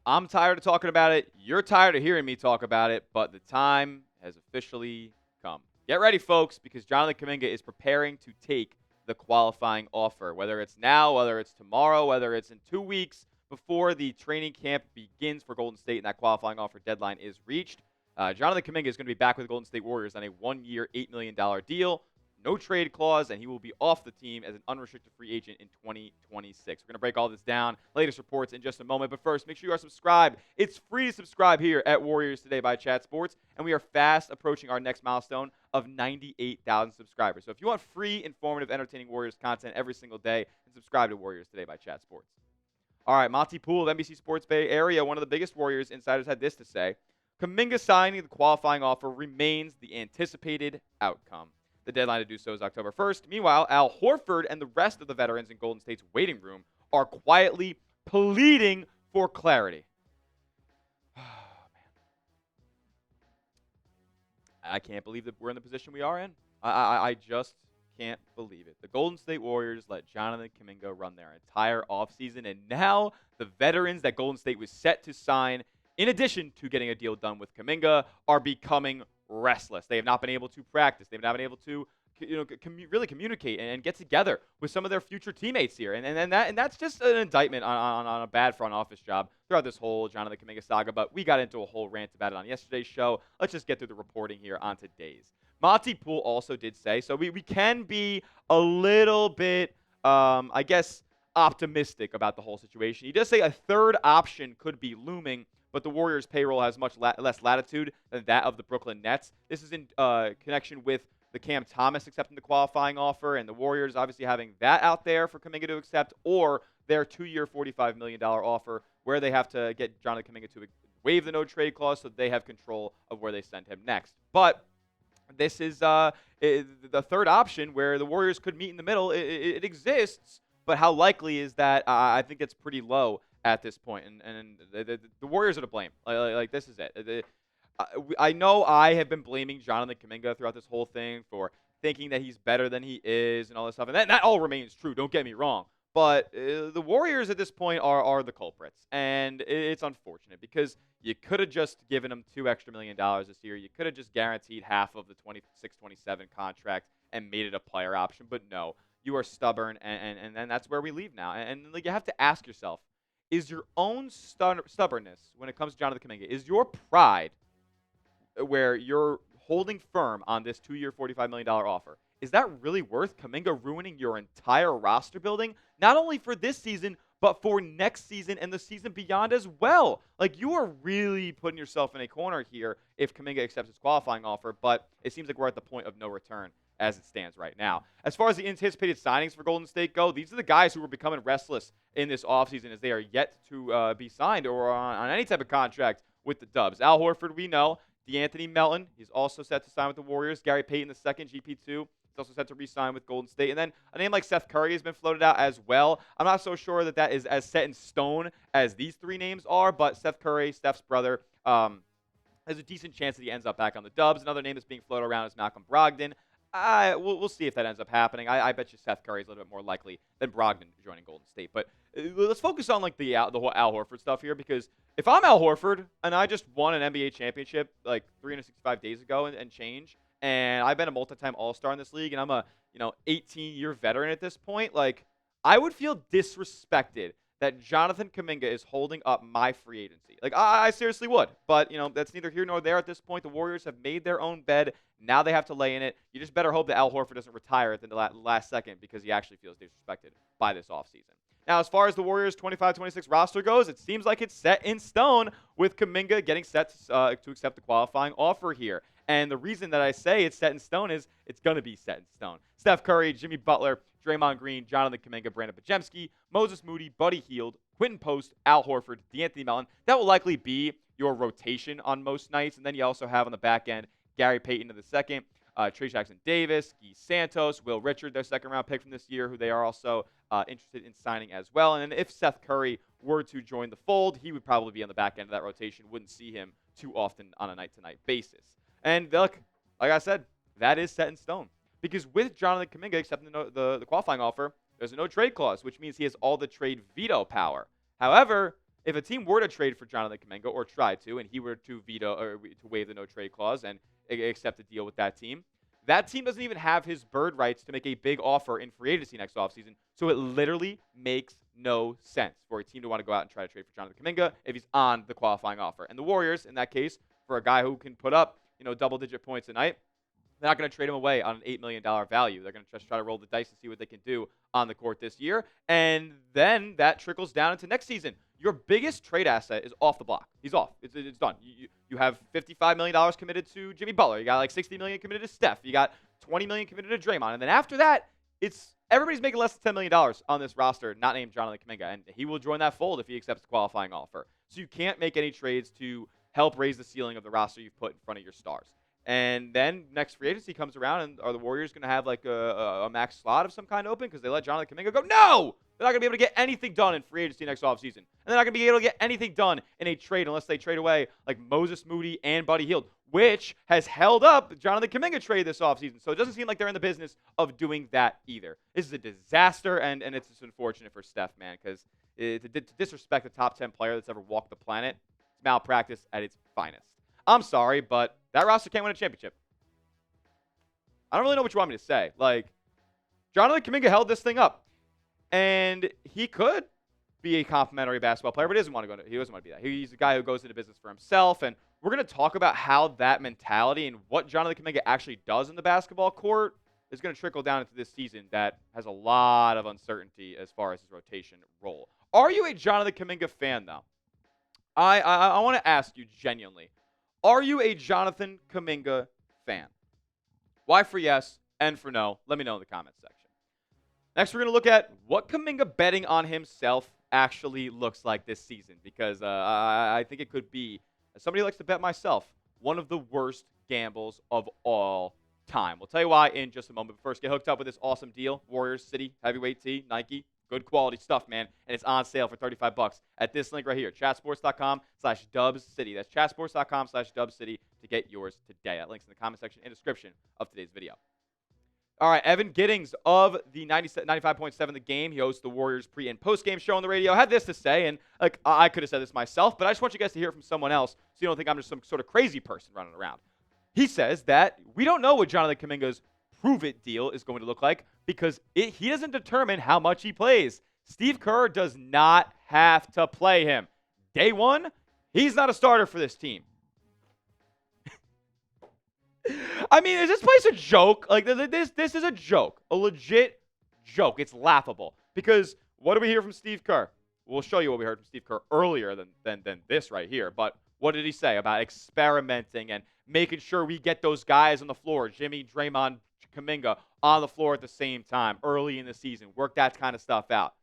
I'm tired of talking about it. You're tired of hearing me talk about it, but the time has officially come. Get ready, folks, because Jonathan Kuminga is preparing to take the qualifying offer. Whether it's now, whether it's tomorrow, whether it's in 2 weeks before the training camp begins for Golden State and that qualifying offer deadline is reached, Jonathan Kuminga is going to be back with the Golden State Warriors on a 1-year, $8 million deal. No trade clause, and he will be off the team as an unrestricted free agent in 2026. We're going to break all this down, latest reports in just a moment. But first, make sure you are subscribed. It's free to subscribe here at Warriors Today by Chat Sports, and we are fast approaching our next milestone of 98,000 subscribers. So if you want free, informative, entertaining Warriors content every single day, then subscribe to Warriors Today by Chat Sports. All right, Monte Poole of NBC Sports Bay Area, one of the biggest Warriors insiders, had this to say. Kuminga signing the qualifying offer remains the anticipated outcome. The deadline to do so is October 1st. Meanwhile, Al Horford and the rest of the veterans in Golden State's waiting room are quietly pleading for clarity. Oh, man. I can't believe that we're in the position we are in. I just can't believe it. The Golden State Warriors let Jonathan Kuminga run their entire offseason, and now the veterans that Golden State was set to sign, in addition to getting a deal done with Kuminga, are becoming restless. They have not been able to practice. They've not been able to really communicate and get together with some of their future teammates here. And that's just an indictment on a bad front office job throughout this whole Jonathan Kuminga saga. But we got into a whole rant about it on yesterday's show. Let's just get through the reporting here on today's. Monte Poole also did say, so we can be a little bit, I guess, optimistic about the whole situation. He does say a third option could be looming, but the Warriors' payroll has much less latitude than that of the Brooklyn Nets. This is in connection with the Cam Thomas accepting the qualifying offer, and the Warriors obviously having that out there for Kuminga to accept, or their 2-year, $45 million offer where they have to get Jonathan Kuminga to waive the no-trade clause so they have control of where they send him next. But this is the third option where the Warriors could meet in the middle. It exists, but how likely is that? I think it's pretty low at this point, and the Warriors are to blame. Like this is it. I know I have been blaming Jonathan Kuminga throughout this whole thing for thinking that he's better than he is and all this stuff, and that all remains true. Don't get me wrong, but the Warriors at this point are the culprits, and it's unfortunate because you could have just given him $2 extra million this year. You could have just guaranteed half of the 26-27 contract and made it a player option, but no, you are stubborn, and that's where we leave now. And like, you have to ask yourself, is your own stubbornness when it comes to Jonathan Kuminga, is your pride where you're holding firm on this 2-year, $45 million offer, is that really worth Kuminga ruining your entire roster building? Not only for this season, but for next season and the season beyond as well. Like, you are really putting yourself in a corner here if Kuminga accepts his qualifying offer, but it seems like we're at the point of no return as it stands right now. As far as the anticipated signings for Golden State go, these are the guys who are becoming restless in this offseason as they are yet to be signed or on any type of contract with the Dubs. Al Horford, we know. DeAnthony Melton, he's also set to sign with the Warriors. Gary Payton II, GP2, he's also set to re-sign with Golden State. And then a name like Seth Curry has been floated out as well. I'm not so sure that is as set in stone as these three names are, but Seth Curry, Steph's brother, has a decent chance that he ends up back on the Dubs. Another name that's being floated around is Malcolm Brogdon. We'll see if that ends up happening. I bet you Seth Curry is a little bit more likely than Brogdon joining Golden State. But let's focus on like the whole Al Horford stuff here, because if I'm Al Horford and I just won an NBA championship like 365 days ago and change, and I've been a multi-time All-Star in this league, and I'm a 18-year veteran at this point, like, I would feel disrespected that Jonathan Kuminga is holding up my free agency. Like, I seriously would. But, that's neither here nor there at this point. The Warriors have made their own bed. Now they have to lay in it. You just better hope that Al Horford doesn't retire at the last second because he actually feels disrespected by this offseason. Now, as far as the Warriors' 25-26 roster goes, it seems like it's set in stone with Kuminga getting set to accept the qualifying offer here. And the reason that I say it's set in stone is it's going to be set in stone. Steph Curry, Jimmy Butler, Draymond Green, Jonathan Kuminga, Brandon Podziemski, Moses Moody, Buddy Hield, Quentin Post, Al Horford, DeAnthony Melton. That will likely be your rotation on most nights. And then you also have on the back end Gary Payton II, Trey Jackson-Davis, Guy Santos, Will Richard, their second-round pick from this year, who they are also interested in signing as well. And if Seth Curry were to join the fold, he would probably be on the back end of that rotation. Wouldn't see him too often on a night-to-night basis. And look, like I said, that is set in stone. Because with Jonathan Kuminga accepting the qualifying offer, there's a no-trade clause, which means he has all the trade veto power. However, if a team were to trade for Jonathan Kuminga or try to, and he were to veto or to waive the no trade clause and accept a deal with that team doesn't even have his bird rights to make a big offer in free agency next offseason. So it literally makes no sense for a team to want to go out and try to trade for Jonathan Kuminga if he's on the qualifying offer. And the Warriors, in that case, for a guy who can put up, double-digit points a night, they're not going to trade him away on an $8 million value. They're going to just try to roll the dice and see what they can do on the court this year. And then that trickles down into next season. Your biggest trade asset is off the block. He's off. It's done. You have $55 million committed to Jimmy Butler. You got like $60 million committed to Steph. You got $20 million committed to Draymond. And then after that, everybody's making less than $10 million on this roster, not named Jonathan Kuminga. And he will join that fold if he accepts the qualifying offer. So you can't make any trades to help raise the ceiling of the roster you've put in front of your stars. And then next free agency comes around, and are the Warriors going to have like a max slot of some kind open because they let Jonathan Kuminga go? No! They're not going to be able to get anything done in free agency next offseason. And they're not going to be able to get anything done in a trade unless they trade away like Moses Moody and Buddy Hield, which has held up the Jonathan Kuminga trade this offseason. So it doesn't seem like they're in the business of doing that either. This is a disaster, and it's just unfortunate for Steph, man, because to disrespect a top 10 player that's ever walked the planet, it's malpractice at its finest. I'm sorry, but that roster can't win a championship. I don't really know what you want me to say. Like, Jonathan Kuminga held this thing up. And he could be a complimentary basketball player, but he doesn't want to be that. He's a guy who goes into business for himself. And we're going to talk about how that mentality and what Jonathan Kuminga actually does in the basketball court is going to trickle down into this season that has a lot of uncertainty as far as his rotation role. Are you a Jonathan Kuminga fan, though? I want to ask you genuinely. Are you a Jonathan Kuminga fan? Y for yes, N for no. Let me know in the comments section. Next, we're going to look at what Kuminga betting on himself actually looks like this season because I think it could be, as somebody who likes to bet myself, one of the worst gambles of all time. We'll tell you why in just a moment. But first, get hooked up with this awesome deal. Warriors City Heavyweight Tee, Nike. Good quality stuff, man. And it's on sale for $35 at this link right here, chatsports.com/dubscity. That's chatsports.com/dubscity to get yours today. That link's in the comment section and description of today's video. All right, Evan Giddings of the 95.7 The Game. He hosts the Warriors pre- and post-game show on the radio. Had this to say, and like I could have said this myself, but I just want you guys to hear it from someone else so you don't think I'm just some sort of crazy person running around. He says that we don't know what Jonathan Kuminga's prove-it deal is going to look like because he doesn't determine how much he plays. Steve Kerr does not have to play him. Day one, he's not a starter for this team. I mean, is this place a joke? Like, this is a joke. A legit joke. It's laughable. Because what do we hear from Steve Kerr? We'll show you what we heard from Steve Kerr earlier than this right here. But what did he say about experimenting and making sure we get those guys on the floor, Jimmy, Draymond, Kuminga, on the floor at the same time early in the season? Work that kind of stuff out.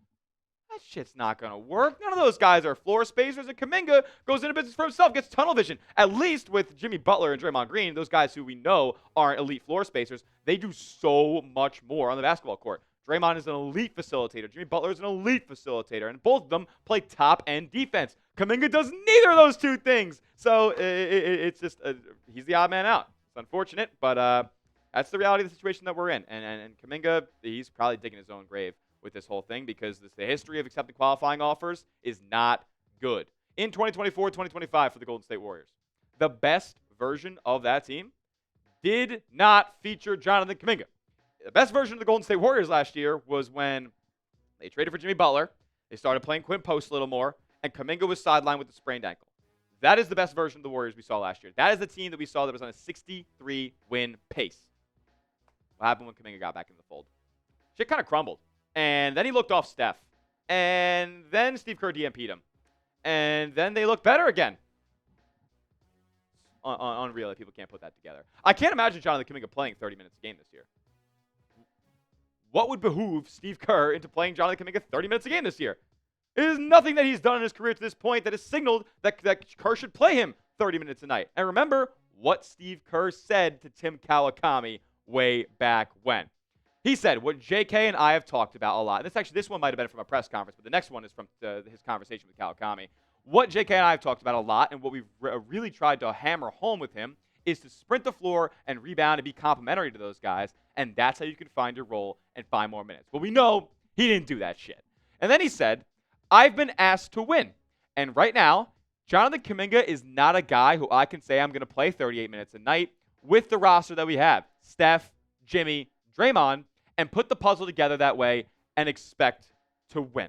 That shit's not going to work. None of those guys are floor spacers, and Kuminga goes into business for himself, gets tunnel vision. At least with Jimmy Butler and Draymond Green, those guys who we know aren't elite floor spacers, they do so much more on the basketball court. Draymond is an elite facilitator. Jimmy Butler is an elite facilitator, and both of them play top-end defense. Kuminga does neither of those two things. So it's just he's the odd man out. It's unfortunate, but that's the reality of the situation that we're in. And Kuminga, he's probably digging his own grave with this whole thing because the history of accepting qualifying offers is not good. In 2024-2025 for the Golden State Warriors, the best version of that team did not feature Jonathan Kuminga. The best version of the Golden State Warriors last year was when they traded for Jimmy Butler, they started playing Quinn Post a little more, and Kuminga was sidelined with a sprained ankle. That is the best version of the Warriors we saw last year. That is the team that we saw that was on a 63-win pace. What happened when Kuminga got back in the fold? Shit kind of crumbled. And then he looked off Steph. And then Steve Kerr DMP'd him. And then they looked better again. Unreal that people can't put that together. I can't imagine Jonathan Kuminga playing 30 minutes a game this year. What would behoove Steve Kerr into playing Jonathan Kuminga 30 minutes a game this year? It is nothing that he's done in his career to this point that has signaled that Kerr should play him 30 minutes a night. And remember what Steve Kerr said to Tim Kawakami way back when. He said, what JK and I have talked about a lot, and this one might have been from a press conference, but the next one is from his conversation with Kawakami. What JK and I have talked about a lot, and what we've really tried to hammer home with him, is to sprint the floor and rebound and be complimentary to those guys, and that's how you can find your role and find more minutes. Well, we know he didn't do that shit. And then he said, I've been asked to win, And right now, Jonathan Kuminga is not a guy who I can say I'm going to play 38 minutes a night with the roster that we have. Steph, Jimmy, Draymond, and put the puzzle together that way and expect to win.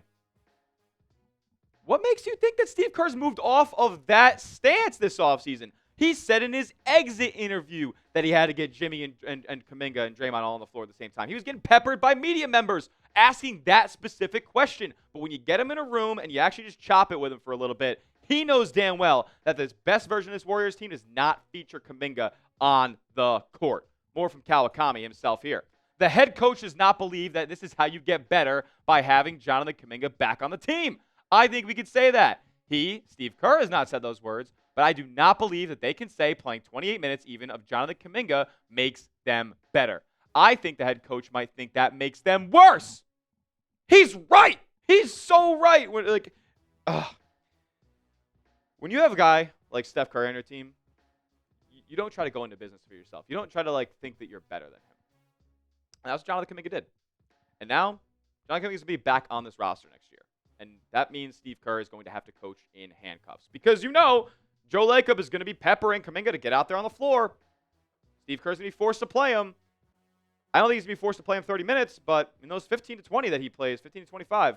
What makes you think that Steve Kerr's moved off of that stance this offseason? He said in his exit interview that he had to get Jimmy and Kuminga and Draymond all on the floor at the same time. He was getting peppered by media members asking that specific question. But when you get him in a room and you actually just chop it with him for a little bit, he knows damn well that this best version of this Warriors team does not feature Kuminga on the court. More from Kawakami himself here. The head coach does not believe that this is how you get better by having Jonathan Kuminga back on the team. I think we could say that. Steve Kerr, has not said those words, but I do not believe that they can say playing 28 minutes even of Jonathan Kuminga makes them better. I think the head coach might think that makes them worse. He's right. He's so right. When you have a guy like Steph Curry on your team, you don't try to go into business for yourself. You don't try to think that you're better than him. And that's what Jonathan Kuminga did. And now, Jonathan Kuminga is going to be back on this roster next year. And that means Steve Kerr is going to have to coach in handcuffs. Because Joe Lacob is going to be peppering Kuminga to get out there on the floor. Steve Kerr's going to be forced to play him. I don't think he's going to be forced to play him 30 minutes, but in those 15 to 20 that he plays, 15 to 25,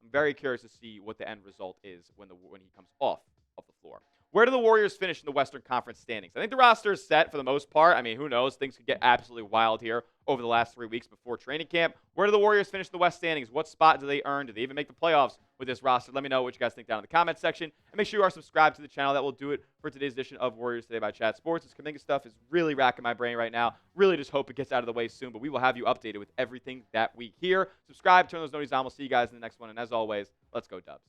I'm very curious to see what the end result is when he comes off of the floor. Where do the Warriors finish in the Western Conference standings? I think the roster is set for the most part. I mean, who knows? Things could get absolutely wild here over the last 3 weeks before training camp. Where do the Warriors finish in the West standings? What spot do they earn? Do they even make the playoffs with this roster? Let me know what you guys think down in the comment section. And make sure you are subscribed to the channel. That will do it for today's edition of Warriors Today by Chat Sports. This Kuminga stuff is really racking my brain right now. Really just hope it gets out of the way soon. But we will have you updated with everything that we hear. Subscribe, turn those notifications on. We'll see you guys in the next one. And as always, let's go Dubs.